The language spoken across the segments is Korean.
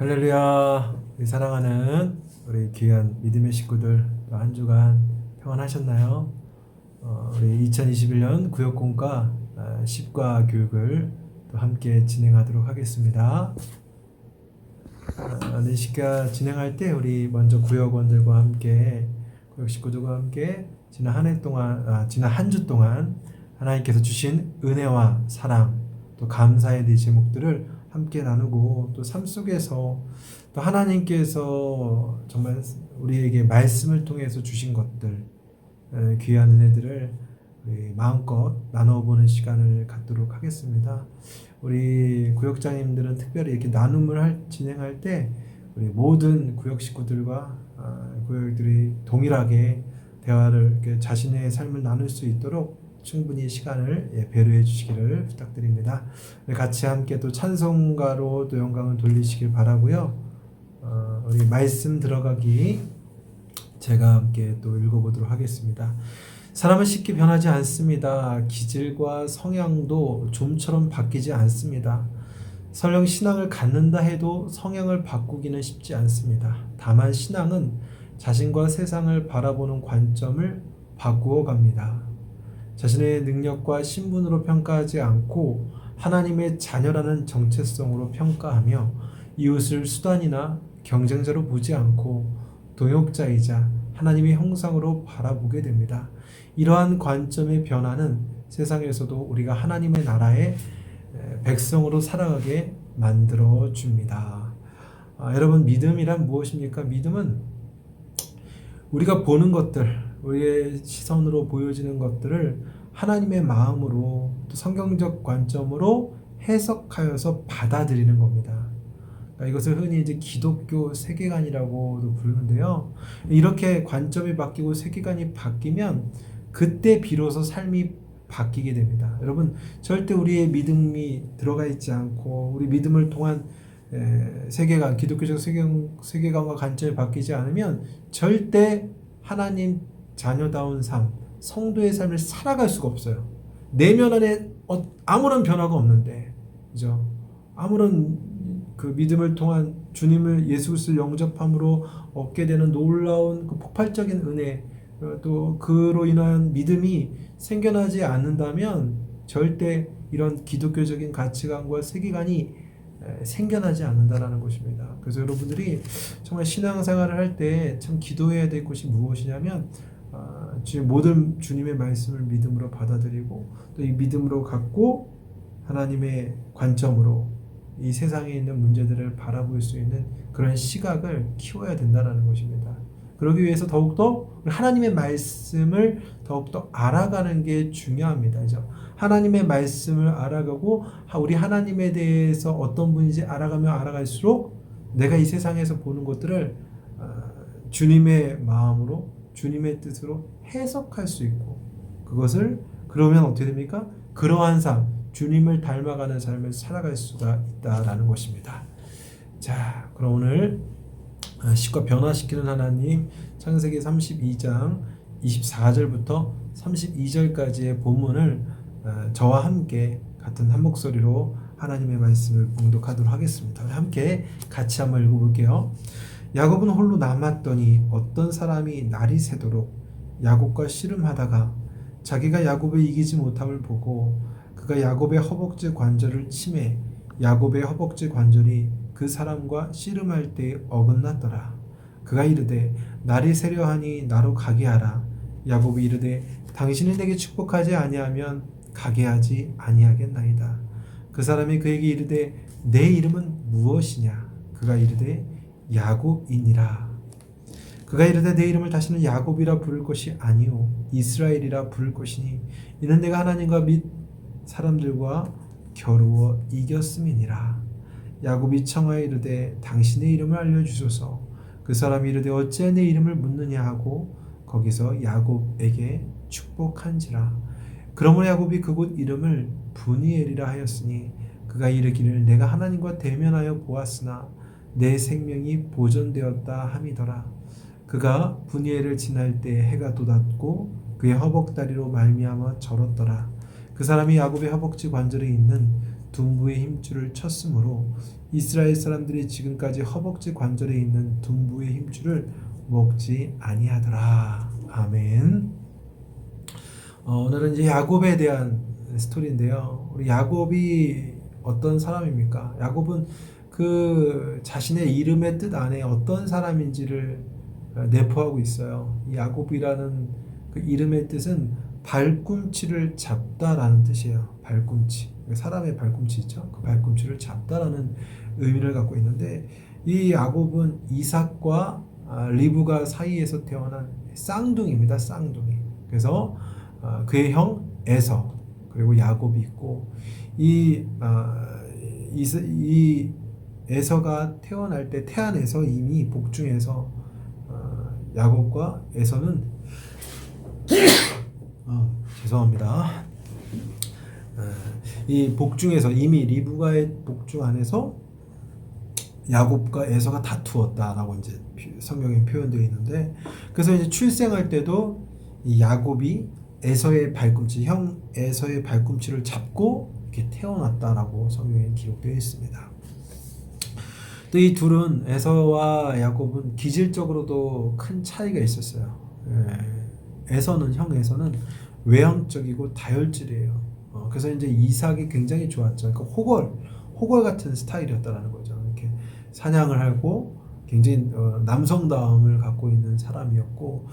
할렐루야. 우리 사랑하는 우리 귀한 믿음의 식구들, 또 한 주간 평안하셨나요? 우리 2021년 구역공과 10과 교육을 또 함께 진행하도록 하겠습니다. 네, 10과 진행할 때 우리 먼저 구역원들과 함께, 구역 식구들과 함께 지난 한 주 동안 하나님께서 주신 은혜와 사랑, 또 감사에 대한 제목들을 함께 나누고, 또 삶 속에서 또 하나님께서 정말 우리에게 말씀을 통해서 주신 것들, 귀한 은혜들을 우리 마음껏 나눠보는 시간을 갖도록 하겠습니다. 우리 구역장님들은 특별히 이렇게 나눔을 진행할 때 우리 모든 구역 식구들과 구역들이 동일하게 대화를, 이렇게 자신의 삶을 나눌 수 있도록 충분히 시간을 배려해 주시기를 부탁드립니다. 같이 함께 또 찬송가로 또 영광을 돌리시길 바라고요. 우리 말씀 들어가기 제가 함께 또 읽어보도록 하겠습니다. 사람은 쉽게 변하지 않습니다. 기질과 성향도 좀처럼 바뀌지 않습니다. 설령 신앙을 갖는다 해도 성향을 바꾸기는 쉽지 않습니다. 다만 신앙은 자신과 세상을 바라보는 관점을 바꾸어 갑니다. 자신의 능력과 신분으로 평가하지 않고 하나님의 자녀라는 정체성으로 평가하며 이웃을 수단이나 경쟁자로 보지 않고 동역자이자 하나님의 형상으로 바라보게 됩니다. 이러한 관점의 변화는 세상에서도 우리가 하나님의 나라의 백성으로 살아가게 만들어 줍니다. 여러분, 믿음이란 무엇입니까? 믿음은 우리가 보는 것들, 우리의 시선으로 보여지는 것들을 하나님의 마음으로, 또 성경적 관점으로 해석하여서 받아들이는 겁니다. 이것을 흔히 이제 기독교 세계관이라고도 부르는데요. 이렇게 관점이 바뀌고 세계관이 바뀌면 그때 비로소 삶이 바뀌게 됩니다. 여러분, 절대 우리의 믿음이 들어가 있지 않고 우리 믿음을 통한 세계관, 기독교적 세계관과 관점이 바뀌지 않으면 절대 하나님 자녀다운 삶, 성도의 삶을 살아갈 수가 없어요. 내면 안에 아무런 변화가 없는데, 그죠? 아무런 그 믿음을 통한 주님을, 예수 그리스도를 영접함으로 얻게 되는 놀라운 그 폭발적인 은혜, 또 그로 인한 믿음이 생겨나지 않는다면 절대 이런 기독교적인 가치관과 세계관이 생겨나지 않는다라는 것입니다. 그래서 여러분들이 정말 신앙생활을 할 때 참 기도해야 될 것이 무엇이냐면, 모든 주님의 말씀을 믿음으로 받아들이고 또 이 믿음으로 갖고 하나님의 관점으로 이 세상에 있는 문제들을 바라볼 수 있는 그런 시각을 키워야 된다는 것입니다. 그러기 위해서 더욱더 하나님의 말씀을 더욱더 알아가는 게 중요합니다. 그죠? 하나님의 말씀을 알아가고 우리 하나님에 대해서 어떤 분인지 알아가면 알아갈수록 내가 이 세상에서 보는 것들을 주님의 마음으로, 주님의 뜻으로 해석할 수 있고, 그것을 그러면 어떻게 됩니까? 그러한 삶, 주님을 닮아가는 삶을 살아갈 수가 있다라는 것입니다. 자, 그럼 오늘 십과 변화시키는 하나님, 창세기 32장 24절부터 32절까지의 본문을 저와 함께 같은 한 목소리로 하나님의 말씀을 봉독하도록 하겠습니다. 함께 같이 한번 읽어볼게요. 야곱은 홀로 남았더니 어떤 사람이 날이 새도록 야곱과 씨름하다가 자기가 야곱을 이기지 못함을 보고 그가 야곱의 허벅지 관절을 치매 야곱의 허벅지 관절이 그 사람과 씨름할 때 어긋났더라. 그가 이르되 날이 새려하니 나로 가게 하라. 야곱이 이르되 당신이 내게 축복하지 아니하면 가게 하지 아니하겠나이다. 그 사람이 그에게 이르되 내 이름은 무엇이냐? 그가 이르되 야곱이니라. 그가 이르되 내 이름을 다시는 야곱이라 부를 것이 아니요 이스라엘이라 부를 것이니 이는 내가 하나님과 및 사람들과 겨루어 이겼음이니라. 야곱이 청하여 이르되 당신의 이름을 알려주소서. 그 사람이 이르되 어찌 내 이름을 묻느냐 하고 거기서 야곱에게 축복한지라. 그러므로 야곱이 그곳 이름을 브니엘이라 하였으니 그가 이르기를 내가 하나님과 대면하여 보았으나 내 생명이 보존되었다 함이더라. 그가 브니엘을 지날 때 해가 돋았고 그의 허벅다리로 말미암아 절었더라. 그 사람이 야곱의 허벅지 관절에 있는 둔부의 힘줄을 쳤으므로 이스라엘 사람들이 지금까지 허벅지 관절에 있는 둔부의 힘줄을 먹지 아니하더라. 아멘. 오늘은 이제 야곱에 대한 스토리인데요. 우리 야곱이 어떤 사람입니까? 야곱은 그 자신의 이름의 뜻 안에 어떤 사람인지를 내포하고 있어요. 이 야곱이라는 그 이름의 뜻은 발꿈치를 잡다라는 뜻이에요. 발꿈치. 사람의 발꿈치 있죠? 그 발꿈치를 잡다라는 의미를 갖고 있는데, 이 야곱은 이삭과 리브가 사이에서 태어난 쌍둥이입니다. 쌍둥이. 그래서 그의 형 에서, 그리고 야곱이 있고, 이 에서가 태어날 때 태안에서 이미 복중에서 야곱과 에서는 죄송합니다. 이 복중에서 이미 리브가의 복중 안에서 야곱과 에서가 다투었다라고 이제 성경에 표현되어 있는데, 그래서 이제 출생할 때도 이 야곱이 에서의 발꿈치, 형 에서의 발꿈치를 잡고 이렇게 태어났다라고 성경에 기록되어 있습니다. 또 이 둘은, 에서와 야곱은 기질적으로도 큰 차이가 있었어요. 에서는, 형 에서는 외향적이고 다혈질이에요. 그래서 이제 이삭이 굉장히 좋았죠. 그러니까 호걸 같은 스타일이었다라는 거죠. 이렇게 사냥을 하고 굉장히 남성다움을 갖고 있는 사람이었고,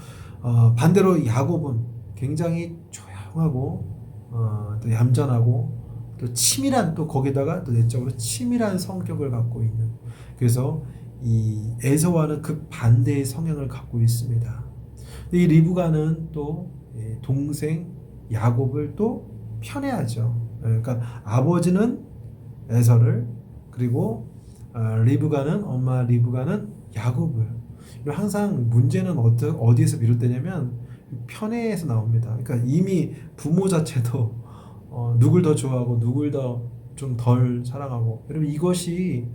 반대로 야곱은 굉장히 조용하고 또 얌전하고 또 치밀한, 또 거기다가 또 내적으로 치밀한 성격을 갖고 있는, 그래서 이 에서와는 극반대의 성향을 갖고 있습니다. 이 리브가는 또 동생 야곱을 또 편애하죠. 그러니까 아버지는 에서를, 그리고 엄마 리브가는 야곱을. 항상 문제는 어디에서 비롯되냐면 편애에서 나옵니다. 그러니까 이미 부모 자체도 누굴 더 좋아하고 누굴 더 좀 덜 사랑하고, 여러분 이것이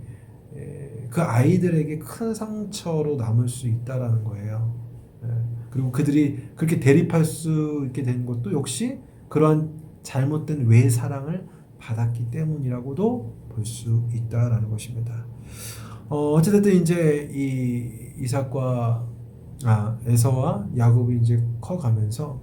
그 아이들에게 큰 상처로 남을 수 있다라는 거예요. 그리고 그들이 그렇게 대립할 수 있게 된 것도 역시 그러한 잘못된 외사랑을 받았기 때문이라고도 볼 수 있다라는 것입니다. 어쨌든 이제 이 이삭과 에서와 야곱이 이제 커가면서,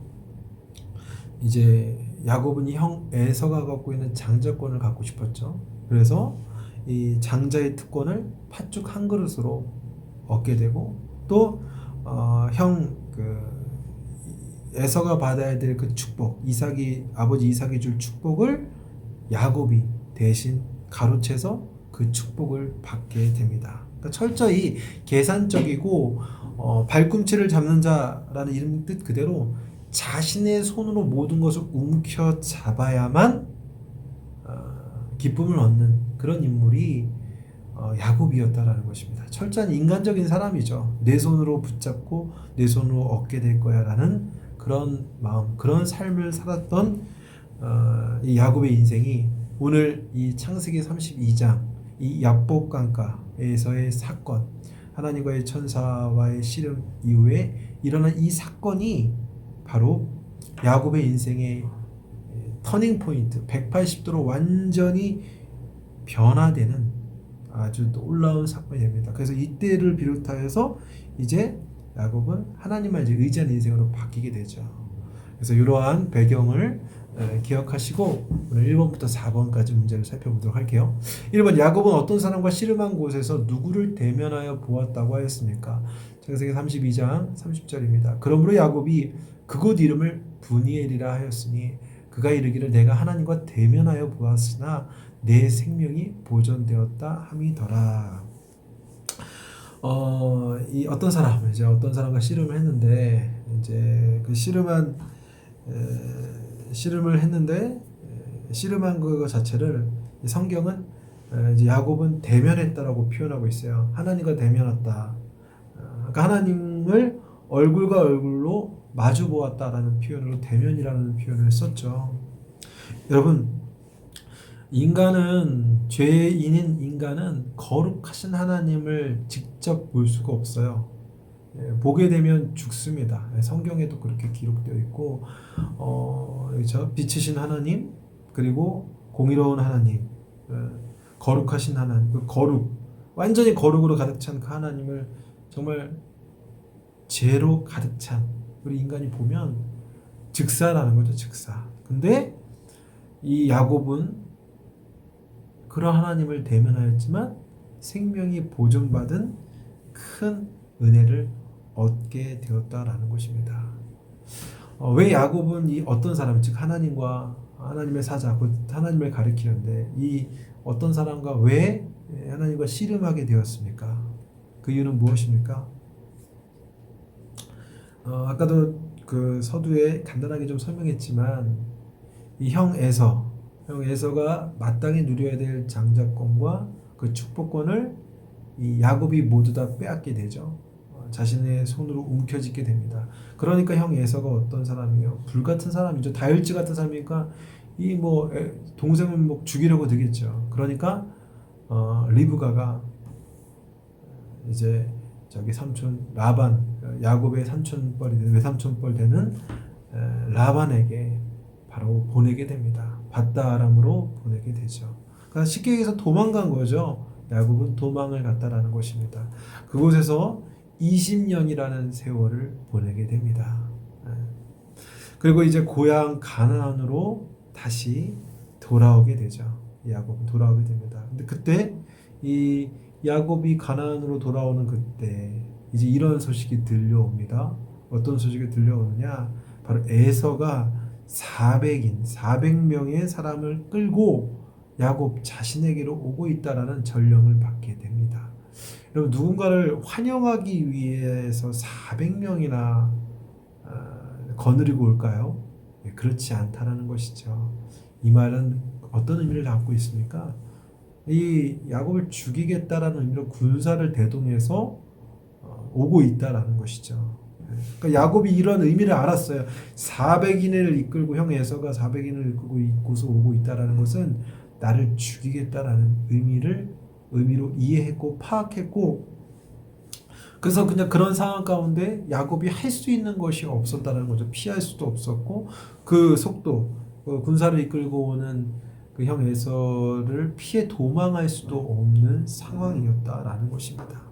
이제 야곱은 이 형 에서가 갖고 있는 장자권을 갖고 싶었죠. 그래서 이 장자의 특권을 팥죽 한 그릇으로 얻게 되고, 또 에서가 받아야 될 그 축복, 아버지 이삭이 줄 축복을 야곱이 대신 가로채서 그 축복을 받게 됩니다. 그러니까 철저히 계산적이고, 발꿈치를 잡는 자라는 이름 뜻 그대로 자신의 손으로 모든 것을 움켜 잡아야만 기쁨을 얻는 그런 인물이 야곱이었다라는 것입니다. 철저한 인간적인 사람이죠. 내 손으로 붙잡고 내 손으로 얻게 될 거야 라는 그런 마음, 그런 삶을 살았던 이 야곱의 인생이 오늘 이 창세기 32장 이 야복강가에서의 사건, 하나님과의 천사와의 씨름 이후에 일어난 이 사건이 바로 야곱의 인생의 터닝 포인트, 180도로 완전히 변화되는 아주 놀라운 사건이 됩니다. 그래서 이때를 비롯하여서 이제 야곱은 하나님만 이제 의지하는 인생으로 바뀌게 되죠. 그래서 이러한 배경을 기억하시고 오늘 1번부터 4번까지 문제를 살펴보도록 할게요. 1번, 야곱은 어떤 사람과 씨름한 곳에서 누구를 대면하여 보았다고 하였습니까? 창세기 32장 30절입니다. 그러므로 야곱이 그곳 이름을 브니엘이라 하였으니 그가 이르기를 내가 하나님과 대면하여 보았으나 내 생명이 보존되었다 함이더라. 이 어떤 사람과 씨름을 했는데, 이제 그 씨름한 씨름을 했는데 씨름한 그 자체를 성경은 이제 야곱은 대면했다라고 표현하고 있어요. 하나님과 대면했다. 그러니까 하나님을 얼굴과 얼굴로 마주 보았다라는 표현으로 대면이라는 표현을 썼죠. 여러분, 죄인인 인간은 거룩하신 하나님을 직접 볼 수가 없어요. 보게 되면 죽습니다. 성경에도 그렇게 기록되어 있고, 그렇죠? 빛이신 하나님, 그리고 공의로운 하나님, 거룩하신 하나님, 그 거룩, 완전히 거룩으로 가득 찬 그 하나님을 정말 죄로 가득 찬 우리 인간이 보면 즉사라는 거죠, 즉사. 근데 이 야곱은 그런 하나님을 대면하였지만 생명이 보존받은 큰 은혜를 얻게 되었다라는 것입니다. 왜 야곱은 이 어떤 사람, 즉 하나님과 하나님의 사자, 곧 하나님을 가리키는데 이 어떤 사람과 왜 하나님과 씨름하게 되었습니까? 그 이유는 무엇입니까? 아까도 그 서두에 간단하게 좀 설명했지만 이 형 에서가 마땅히 누려야 될 장자권과 그 축복권을 이 야곱이 모두 다 빼앗게 되죠. 자신의 손으로 움켜쥐게 됩니다. 그러니까 형 에서가 어떤 사람이에요? 불같은 사람이죠. 다혈질 같은 사람이니까 이 뭐 동생을 뭐 죽이려고 되겠죠. 그러니까 리브가가 이제 저기 삼촌 라반, 야곱의 삼촌뻘이 되는 외삼촌뻘 되는 라반에게 바로 보내게 됩니다. 밧다아람으로 보내게 되죠. 그러니까 쉽게 얘기해서 도망간 거죠. 야곱은 도망을 갔다라는 것입니다. 그곳에서 20년이라는 세월을 보내게 됩니다. 그리고 이제 고향 가나안으로 다시 돌아오게 되죠. 야곱은 돌아오게 됩니다. 근데 그때 이 야곱이 가나안으로 돌아오는 그때 이제 이런 소식이 들려옵니다. 어떤 소식이 들려오느냐? 바로 에서가 400명의 사람을 끌고 야곱 자신에게로 오고 있다라는 전령을 받게 됩니다. 여러분, 누군가를 환영하기 위해서 400명이나 거느리고 올까요? 그렇지 않다라는 것이죠. 이 말은 어떤 의미를 담고 있습니까? 이 야곱을 죽이겠다라는 의미로 군사를 대동해서 오고 있다라는 것이죠. 그러니까 야곱이 이런 의미를 알았어요. 400인을 이끌고 형 에서가 400인을 이끌고 있고서 오고 있다라는 것은 나를 죽이겠다라는 의미로 이해했고 파악했고, 그래서 그냥 그런 상황 가운데 야곱이 할 수 있는 것이 없었다는 거죠. 피할 수도 없었고 그 속도, 군사를 이끌고 오는 그 형 에서를 피해 도망할 수도 없는 상황이었다라는 것입니다.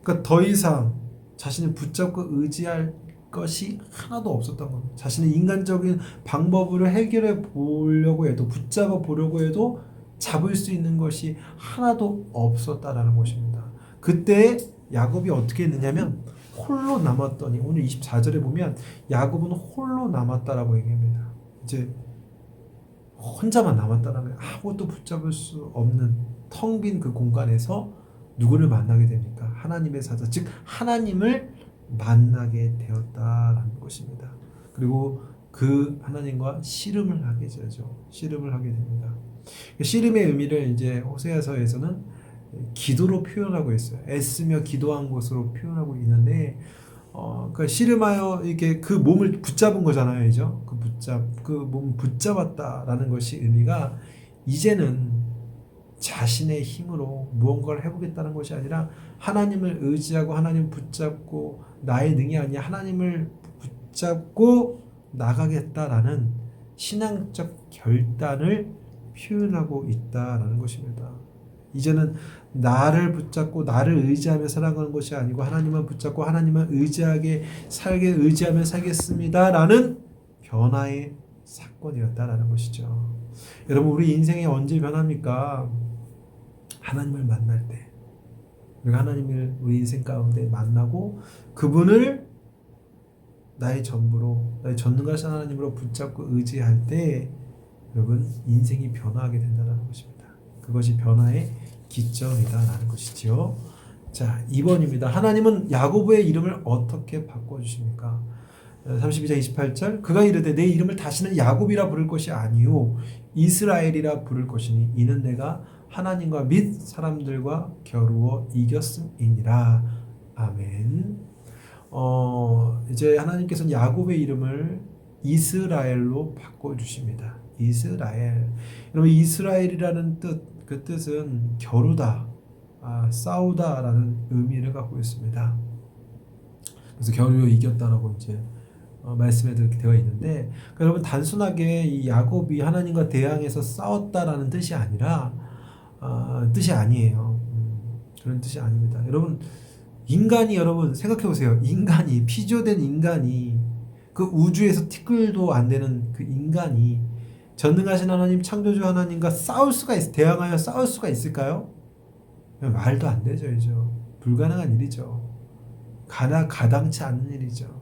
그러니까 더 이상 자신을 붙잡고 의지할 것이 하나도 없었던 겁니다. 자신의 인간적인 방법으로 해결해 보려고 해도, 붙잡아 보려고 해도 잡을 수 있는 것이 하나도 없었다라는 것입니다. 그때 야곱이 어떻게 했느냐면 홀로 남았더니, 오늘 24절에 보면 야곱은 홀로 남았다라고 얘기합니다. 이제 혼자만 남았다라면 아무것도 붙잡을 수 없는 텅 빈 그 공간에서 누구를 만나게 됩니까? 하나님의 사자, 즉 하나님을 만나게 되었다라는 것입니다. 그리고 그 하나님과 씨름을 하게 되죠. 씨름을 하게 됩니다. 씨름의 의미를 이제 호세아서에서는 기도로 표현하고 있어요. 애쓰며 기도한 것으로 표현하고 있는데, 그러니까 씨름하여 이렇게 그 몸을 붙잡은 거잖아요, 이죠? 그 몸을 붙잡았다라는 것이 의미가, 이제는 자신의 힘으로 무언가를 해보겠다는 것이 아니라 하나님을 의지하고 하나님 붙잡고, 나의 능이 아니라 하나님을 붙잡고 나가겠다라는 신앙적 결단을 표현하고 있다라는 것입니다. 이제는 나를 붙잡고 나를 의지하며 살아가는 것이 아니고 하나님만 붙잡고 하나님만 의지하며 살겠습니다라는 변화의 사건이었다라는 것이죠. 여러분, 우리 인생이 언제 변합니까? 하나님을 만날 때, 우리가 하나님을 우리 인생 가운데 만나고 그분을 나의 전부로, 나의 전능하신 하나님으로 붙잡고 의지할 때 여러분, 인생이 변화하게 된다는 것입니다. 그것이 변화의 기점이다라는 것이지요. 자, 2번입니다. 하나님은 야곱의 이름을 어떻게 바꿔주십니까? 32장 28절, 그가 이르되 내 이름을 다시는 야곱이라 부를 것이 아니요 이스라엘이라 부를 것이니 이는 내가 하나님과 및 사람들과 겨루어 이겼음이니라. 아멘. 이제 하나님께서는 야곱의 이름을 이스라엘로 바꿔주십니다. 이스라엘. 여러분, 이스라엘이라는 그 뜻은 겨루다, 싸우다라는 의미를 갖고 있습니다. 그래서 겨루어 이겼다라고 이제 말씀에 되어 있는데, 그러니까 여러분, 단순하게 이 야곱이 하나님과 대항해서 싸웠다라는 뜻이 아니라 뜻이 아니에요. 그런 뜻이 아닙니다. 여러분 생각해 보세요. 인간이 피조된 인간이 그 우주에서 티끌도 안 되는 그 인간이 전능하신 하나님 창조주 하나님과 대항하여 싸울 수가 있을까요? 말도 안 되죠. 불가능한 일이죠. 가당치 않는 일이죠.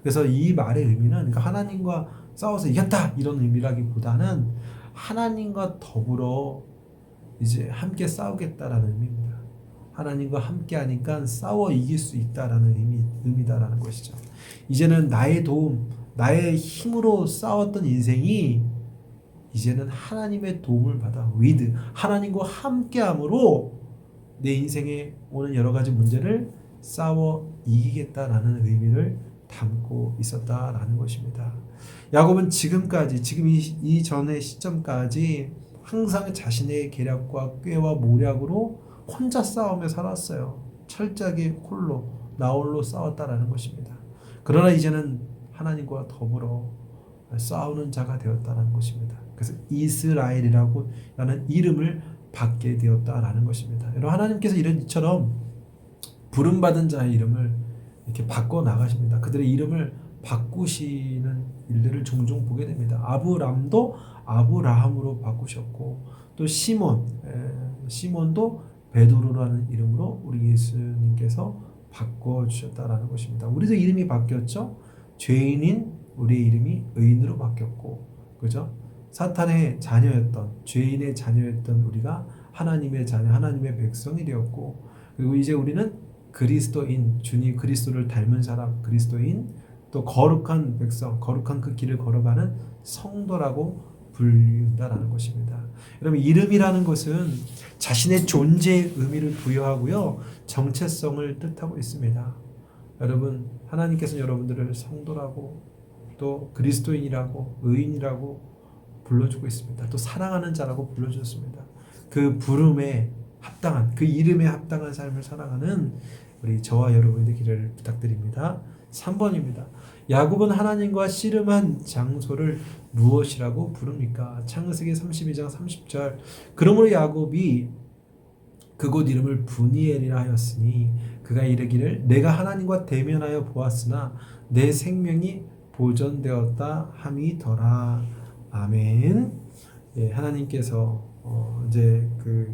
그래서 이 말의 의미는 그러니까 하나님과 싸워서 이겼다 이런 의미라기보다는 하나님과 더불어 이제 함께 싸우겠다라는 의미입니다. 하나님과 함께 하니까 싸워 이길 수 있다라는 의미다라는 것이죠. 이제는 나의 도움, 나의 힘으로 싸웠던 인생이 이제는 하나님의 도움을 받아 하나님과 함께함으로 내 인생에 오는 여러 가지 문제를 싸워 이기겠다라는 의미를 담고 있었다라는 것입니다. 야곱은 지금 이 전의 시점까지 항상 자신의 계략과 꾀와 모략으로 혼자 싸우며 살았어요. 철저하게 나홀로 싸웠다라는 것입니다. 그러나 이제는 하나님과 더불어 싸우는 자가 되었다는 것입니다. 그래서 이스라엘이라는 이름을 받게 되었다라는 것입니다. 여러분, 하나님께서 이처럼 부름받은 자의 이름을 이렇게 바꿔 나가십니다. 그들의 이름을 바꾸시는 일들을 종종 보게 됩니다. 아브람도 아브라함으로 바꾸셨고, 또 시몬도 베드로라는 이름으로 우리 예수님께서 바꿔주셨다라는 것입니다. 우리도 이름이 바뀌었죠. 죄인인 우리의 이름이 의인으로 바뀌었고, 그죠? 사탄의 자녀였던, 죄인의 자녀였던 우리가 하나님의 자녀, 하나님의 백성이 되었고, 그리고 이제 우리는 그리스도인, 주님 그리스도를 닮은 사람, 그리스도인, 또 거룩한 백성, 거룩한 그 길을 걸어가는 성도라고 불린다라는 것입니다. 여러분, 이름이라는 것은 자신의 존재의 의미를 부여하고요, 정체성을 뜻하고 있습니다. 여러분, 하나님께서는 여러분들을 성도라고, 또 그리스도인이라고, 의인이라고 불러주고 있습니다. 또 사랑하는 자라고 불러주셨습니다. 그 부름에 합당한, 그 이름에 합당한 삶을 살아가는 우리 저와 여러분의 되기를 부탁드립니다. 3번입니다. 야곱은 하나님과 씨름한 장소를 무엇이라고 부릅니까? 창세기 32장 30절. 그러므로 야곱이 그곳 이름을 브니엘이라 하였으니 그가 이르기를 내가 하나님과 대면하여 보았으나 내 생명이 보존되었다 함이더라. 아멘. 예, 하나님께서 이제 그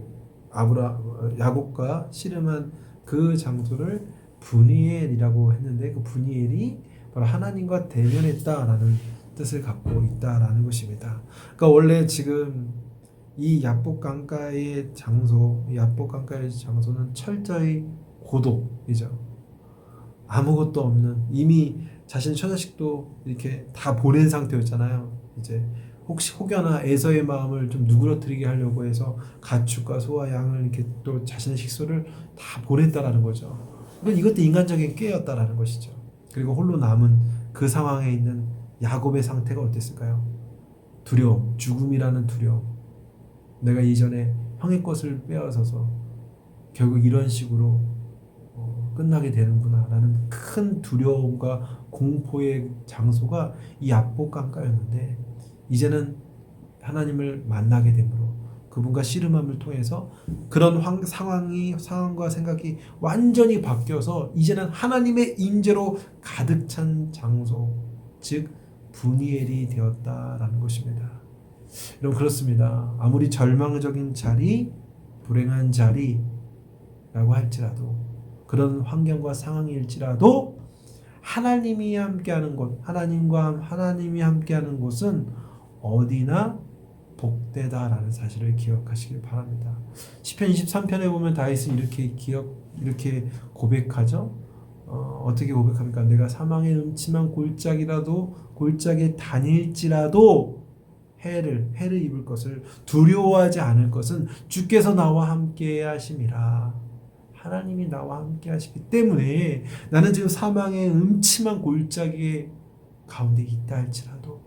야곱과 씨름한 그 장소를 브니엘이라고 했는데, 그 브니엘이 바로 하나님과 대면했다라는 뜻을 갖고 있다라는 것입니다. 그러니까 원래 지금 이 야복 강가의 장소는 철저히 고독이죠. 아무것도 없는, 이미 자신 처자식도 이렇게 다 보낸 상태였잖아요. 이제 혹시 혹여나 에서의 마음을 좀 누그러뜨리게 하려고 해서 가축과 소와 양을 이렇게 또 자신의 식소를 다 보냈다라는 거죠. 이것도 인간적인 꾀였다라는 것이죠. 그리고 홀로 남은 그 상황에 있는 야곱의 상태가 어땠을까요? 두려움, 죽음이라는 두려움. 내가 이전에 형의 것을 빼앗아서 결국 이런 식으로 끝나게 되는구나 라는 큰 두려움과 공포의 장소가 이 야복 강가였는데, 이제는 하나님을 만나게 되므로 그분과 씨름함을 통해서 그런 상황과 생각이 완전히 바뀌어서 이제는 하나님의 임재로 가득 찬 장소, 즉 브니엘이 되었다라는 것입니다. 여러분, 그렇습니다. 아무리 절망적인 자리, 불행한 자리라고 할지라도, 그런 환경과 상황일지라도 하나님이 함께하는 곳, 하나님이 함께하는 곳은 어디나 복되다라는 사실을 기억하시길 바랍니다. 시편 23편에 보면 다윗은 이렇게 고백하죠. 어떻게 고백합니까? 내가 사망의 음침한 골짜기에 다닐지라도 해를 입을 것을 두려워하지 않을 것은 주께서 나와 함께 하심이라. 하나님이 나와 함께 하시기 때문에 나는 지금 사망의 음침한 골짜기 가운데 있다 할지라도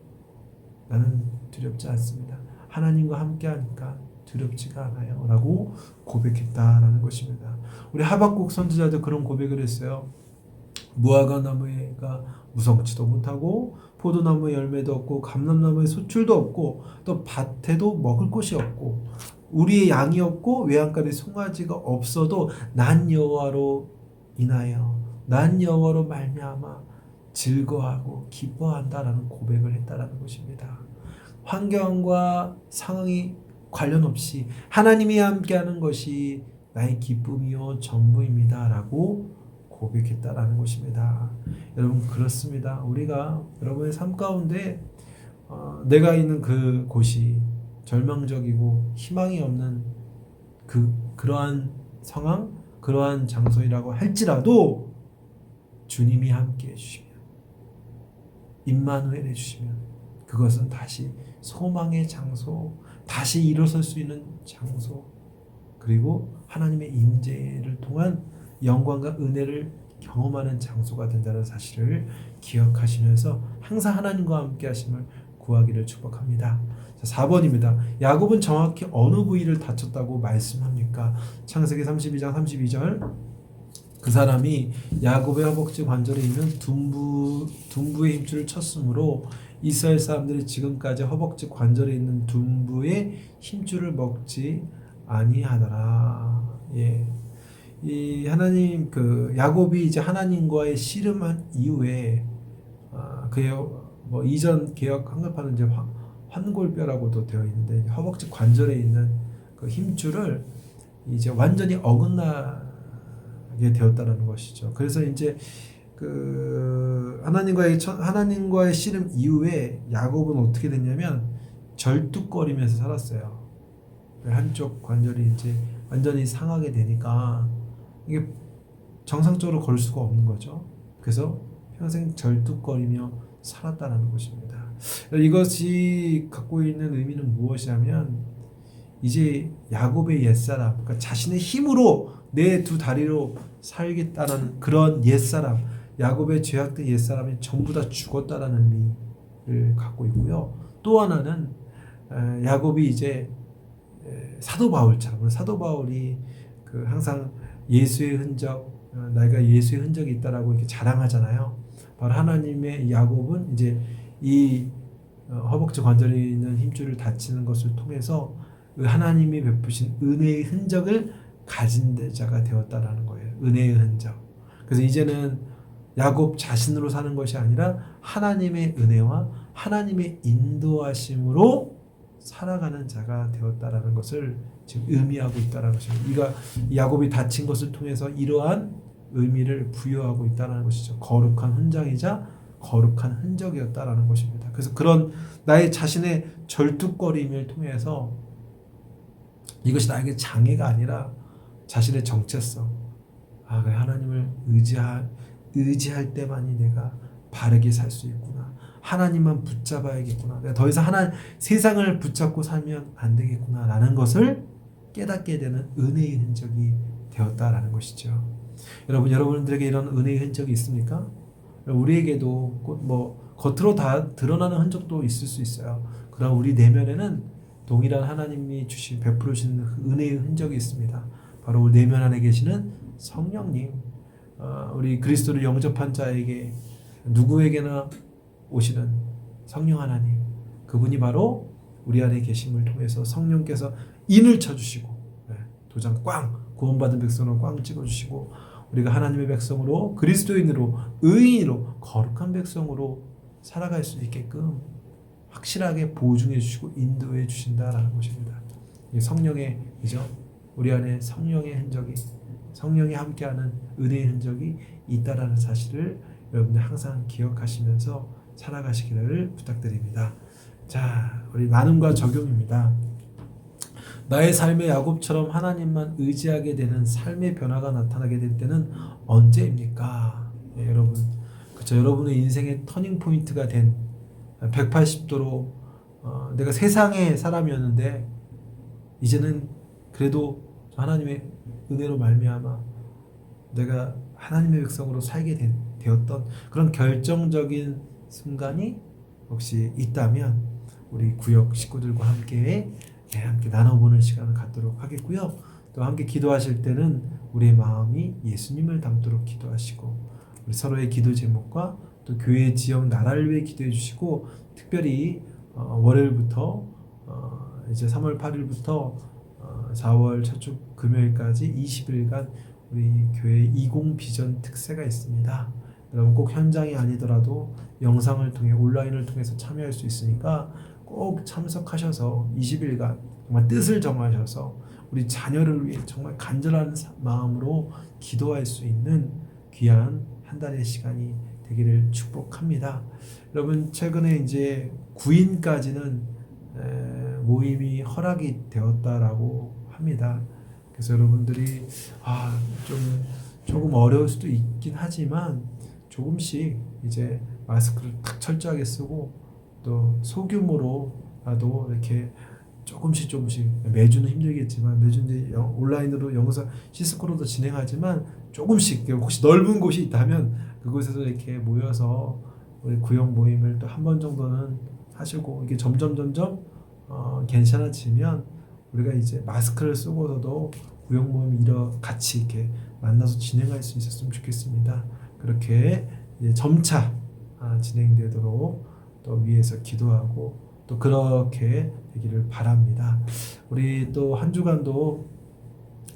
나는 두렵지 않습니다. 하나님과 함께 하니까 두렵지가 않아요 라고 고백했다라는 것입니다. 우리 하박국 선지자도 그런 고백을 했어요. 무화과 나무가 무성치도 못하고 포도나무 열매도 없고 감람나무에 소출도 없고 또 밭에도 먹을 것이 없고 우리의 양이 없고 외양간에 송아지가 없어도 난 여호와로 인하여 난 여호와로 말미암아 즐거워하고 기뻐한다라는 고백을 했다라는 것입니다. 환경과 상황이 관련 없이 하나님이 함께하는 것이 나의 기쁨이요 전부입니다 라고 고백했다라는 것입니다. 여러분 그렇습니다. 우리가 여러분의 삶 가운데 내가 있는 그 곳이 절망적이고 희망이 없는 그러한 상황, 그러한 장소이라고 할지라도 주님이 함께 해주시면, 임마누엘 해주시면 그것은 다시 소망의 장소, 다시 일어설 수 있는 장소, 그리고 하나님의 임재를 통한 영광과 은혜를 경험하는 장소가 된다는 사실을 기억하시면서 항상 하나님과 함께 하심을 구하기를 축복합니다. 4번입니다. 야곱은 정확히 어느 부위를 다쳤다고 말씀합니까? 창세기 32장 32절 그 사람이 야곱의 허벅지 관절에 있는 둔부의 힘줄을 쳤으므로 이스라엘 사람들이 지금까지 허벅지 관절에 있는 둔부의 힘줄을 먹지 아니하더라. 예. 이 하나님 야곱이 이제 하나님과의 씨름한 이후에 그의 뭐 이전 개역 한글판은 이제 환골뼈라고도 되어 있는데 허벅지 관절에 있는 그 힘줄을 이제 완전히 어긋나게 되었다라는 것이죠. 그래서 이제 하나님과의 씨름 이후에 야곱은 어떻게 됐냐면 절뚝거리면서 살았어요. 한쪽 관절이 이제 완전히 상하게 되니까 이게 정상적으로 걸을 수가 없는 거죠. 그래서 평생 절뚝거리며 살았다는 것입니다. 이것이 갖고 있는 의미는 무엇이냐면 이제 야곱의 옛사람, 그러니까 자신의 힘으로 내 두 다리로 살겠다는 그런 옛사람, 야곱의 죄악된 옛사람이 전부 다 죽었다라는 의미를 갖고 있고요. 또 하나는 야곱이 이제 사도 바울처럼, 사도 바울이 항상 예수의 흔적, 내가 예수의 흔적이 있다라고 이렇게 자랑하잖아요. 바로 하나님의 야곱은 이제 이 허벅지 관절에 있는 힘줄을 다치는 것을 통해서 하나님이 베푸신 은혜의 흔적을 가진 자가 되었다라는 거예요. 은혜의 흔적. 그래서 이제는 야곱 자신으로 사는 것이 아니라 하나님의 은혜와 하나님의 인도하심으로 살아가는 자가 되었다라는 것을 지금 의미하고 있다라는 것입니다. 야곱이 다친 것을 통해서 이러한 의미를 부여하고 있다는 것이죠. 거룩한 훈장이자 거룩한 흔적이었다라는 것입니다. 그래서 그런 나의 자신의 절뚝거림을 통해서 이것이 나에게 장애가 아니라 자신의 정체성, 그래, 하나님을 의지할 때만이 내가 바르게 살 수 있구나. 하나님만 붙잡아야겠구나. 내가 더 이상 세상을 붙잡고 살면 안 되겠구나 라는 것을 깨닫게 되는 은혜의 흔적이 되었다라는 것이죠. 여러분들에게 이런 은혜의 흔적이 있습니까? 우리에게도 뭐 겉으로 다 드러나는 흔적도 있을 수 있어요. 그러나 우리 내면에는 동일한 하나님이 베풀어 주신 은혜의 흔적이 있습니다. 바로 우리 내면 안에 계시는 성령님, 우리 그리스도를 영접한 자에게 누구에게나 오시는 성령 하나님, 그분이 바로 우리 안에 계심을 통해서 성령께서 인을 쳐주시고 도장 꽝, 구원받은 백성으로 꽝 찍어주시고 우리가 하나님의 백성으로 그리스도인으로 의인으로 거룩한 백성으로 살아갈 수 있게끔 확실하게 보증해 주시고 인도해 주신다라는 것입니다. 성령의 우리 안에 성령의 흔적이, 성령이 함께하는 은혜의 흔적이 있다라는 사실을 여러분들 항상 기억하시면서 살아가시기를 부탁드립니다. 자, 우리 나눔과 적용입니다. 나의 삶의 야곱처럼 하나님만 의지하게 되는 삶의 변화가 나타나게 될 때는 언제입니까? 여러분, 그렇죠. 여러분의 인생의 터닝 포인트가 된 180도로 내가 세상의 사람이었는데 이제는 그래도 하나님의 은혜로 말미암아 내가 하나님의 백성으로 살게 되었던 그런 결정적인 순간이 혹시 있다면 우리 구역 식구들과 함께 나눠보는 시간을 갖도록 하겠고요. 또 함께 기도하실 때는 우리의 마음이 예수님을 닮도록 기도하시고 우리 서로의 기도 제목과 또 교회 지역 나라를 위해 기도해 주시고 특별히 월요일부터 이제 3월 8일부터 4월 첫 주 금요일까지 20일간 우리 교회 20 비전 특세가 있습니다. 여러분 꼭 현장이 아니더라도 영상을 통해 온라인을 통해서 참여할 수 있으니까 꼭 참석하셔서 20일간 정말 뜻을 정하셔서 우리 자녀를 위해 정말 간절한 마음으로 기도할 수 있는 귀한 한 달의 시간이 되기를 축복합니다. 여러분 최근에 이제 9인까지는 모임이 허락이 되었다라고 합니다. 그래서 여러분들이 조금 어려울 수도 있긴 하지만 조금씩 이제 마스크를 딱 철저하게 쓰고 또 소규모로라도 이렇게 조금씩 매주는 힘들겠지만 매주 이제 온라인으로 영상 시스코로도 진행하지만 조금씩 혹시 넓은 곳이 있다면 그곳에서 이렇게 모여서 우리 구역 모임을 또 한 번 정도는 하시고 이게 점점 괜찮아지면 우리가 이제 마스크를 쓰고서도 구역 모임 같이 이렇게 만나서 진행할 수 있었으면 좋겠습니다. 그렇게 이제 점차 진행되도록 또 위에서 기도하고 또 그렇게 되기를 바랍니다. 우리 또 한 주간도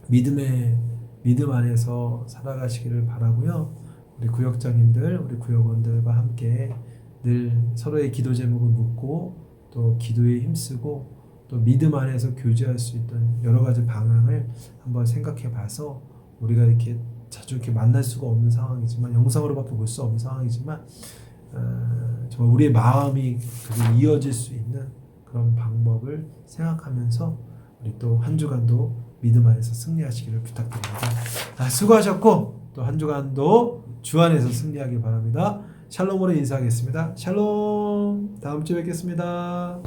믿음 안에서 살아가시기를 바라고요. 우리 구역장님들, 우리 구역원들과 함께 늘 서로의 기도 제목을 묻고 또 기도에 힘쓰고 또 믿음 안에서 교제할 수 있던 여러 가지 방향을 한번 생각해 봐서 우리가 이렇게 자주 이렇게 만날 수가 없는 상황이지만 영상으로밖에 볼 수 없는 상황이지만 정말 우리의 마음이 그게 이어질 수 있는 그런 방법을 생각하면서 우리 또 한 주간도 믿음 안에서 승리하시기를 부탁드립니다. 수고하셨고 또 한 주간도 주 안에서 승리하길 바랍니다. 샬롬으로 인사하겠습니다. 샬롬. 다음 주에 뵙겠습니다.